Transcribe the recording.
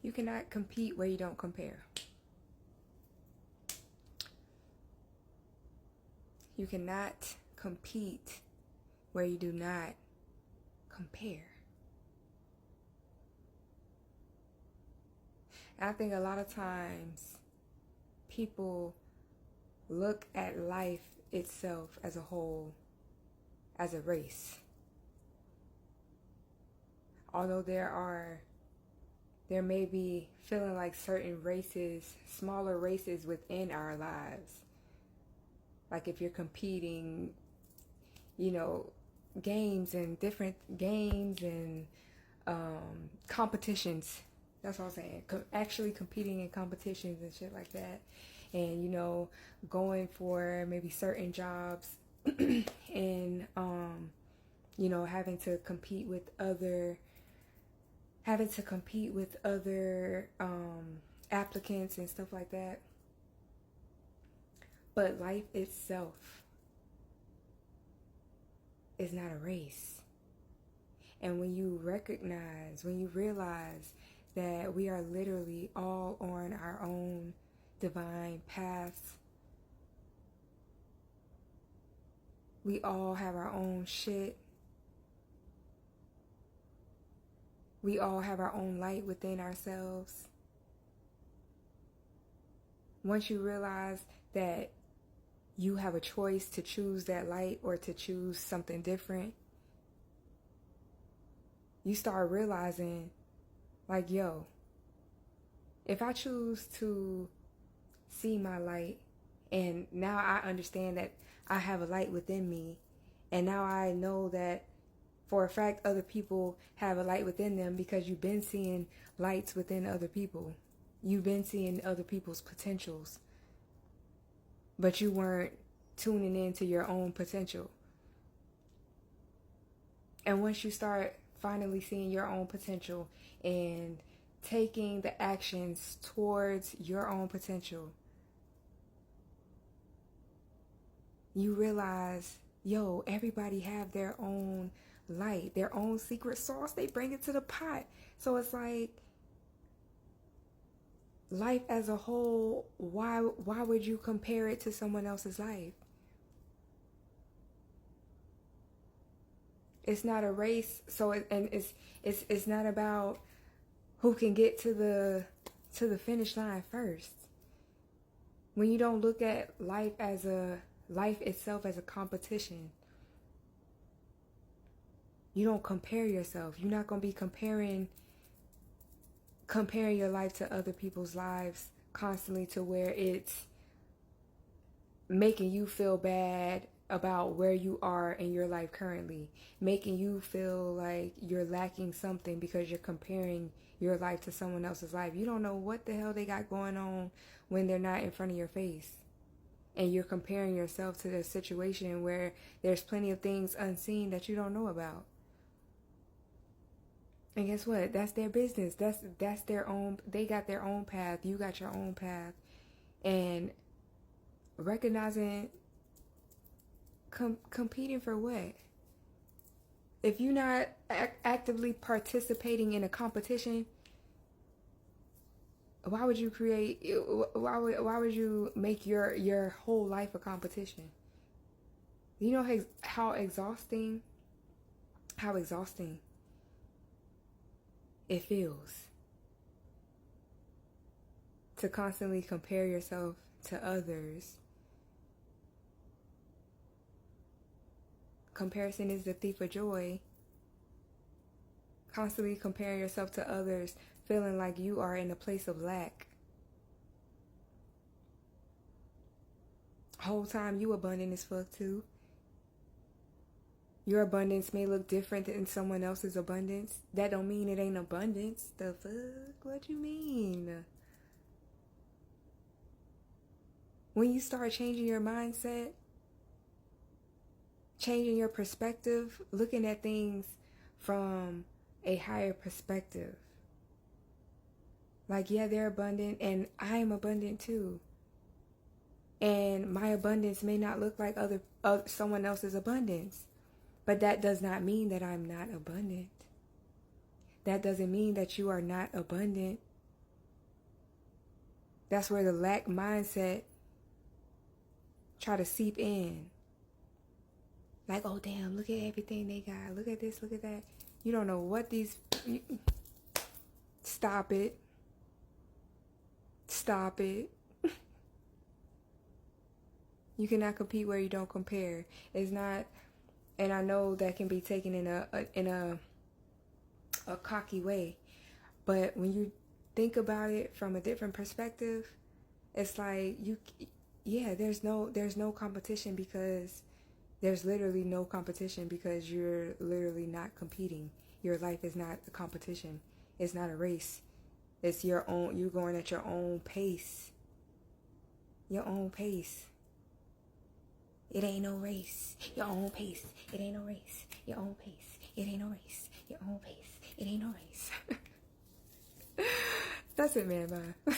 You cannot compete where you don't compare. You cannot compete where you do not compare. And I think a lot of times people look at life itself as a whole, as a race. Although there may be feeling like certain races, smaller races within our lives. Like if you're competing, games and different games and competitions. That's what I'm saying. Actually competing in competitions and shit like that. And, going for maybe certain jobs and, having to compete with other applicants and stuff like that. But life itself is not a race. And when you realize that we are literally all on our own divine paths, we all have our own shit. We all have our own light within ourselves. Once you realize that you have a choice to choose that light or to choose something different, you start realizing, like, yo, if I choose to see my light, and now I understand that I have a light within me, and now I know that for a fact other people have a light within them, because you've been seeing lights within other people. You've been seeing other people's potentials, but you weren't tuning into your own potential. And once you start finally seeing your own potential and taking the actions towards your own potential, you realize, yo, everybody have their own light, their own secret sauce. They bring it to the pot. So it's like, life as a whole, why would you compare it to someone else's life? It's not a race. So it's not about who can get to the finish line first. When you don't look at life itself as a competition, you don't compare yourself. You're not going to be comparing your life to other people's lives constantly, to where it's making you feel bad about where you are in your life currently, making you feel like you're lacking something because you're comparing your life to someone else's life. You don't know what the hell they got going on when they're not in front of your face, and you're comparing yourself to the situation where there's plenty of things unseen that you don't know about. And guess what? That's their business. That's their own. They got their own path. You got your own path. And recognizing, competing for what? If you're not actively participating in a competition, why would you create? Why would you make your whole life a competition? You know how exhausting it feels to constantly compare yourself to others. Comparison is the thief of joy. Constantly comparing yourself to others, feeling like you are in a place of lack. Whole time you abundant as fuck too. Your abundance may look different than someone else's abundance. That don't mean it ain't abundance. The fuck? What you mean? When you start changing your mindset, changing your perspective, looking at things from a higher perspective. Like, yeah, they're abundant and I am abundant too. And my abundance may not look like someone else's abundance. But that does not mean that I'm not abundant. That doesn't mean that you are not abundant. That's where the lack mindset try to seep in. Like, oh damn, look at everything they got. Look at this, look at that. You don't know what these... Stop it. Stop it. You cannot compete where you don't compare. It's not... And I know that can be taken in a cocky way. But when you think about it from a different perspective, it's like there's no competition, because there's literally no competition, because you're literally not competing. Your life is not a competition. It's not a race. It's your own. You're going at your own pace. Your own pace. It ain't no race. Your own pace. It ain't no race. Your own pace. It ain't no race. Your own pace. It ain't no race. That's it, man. Bye.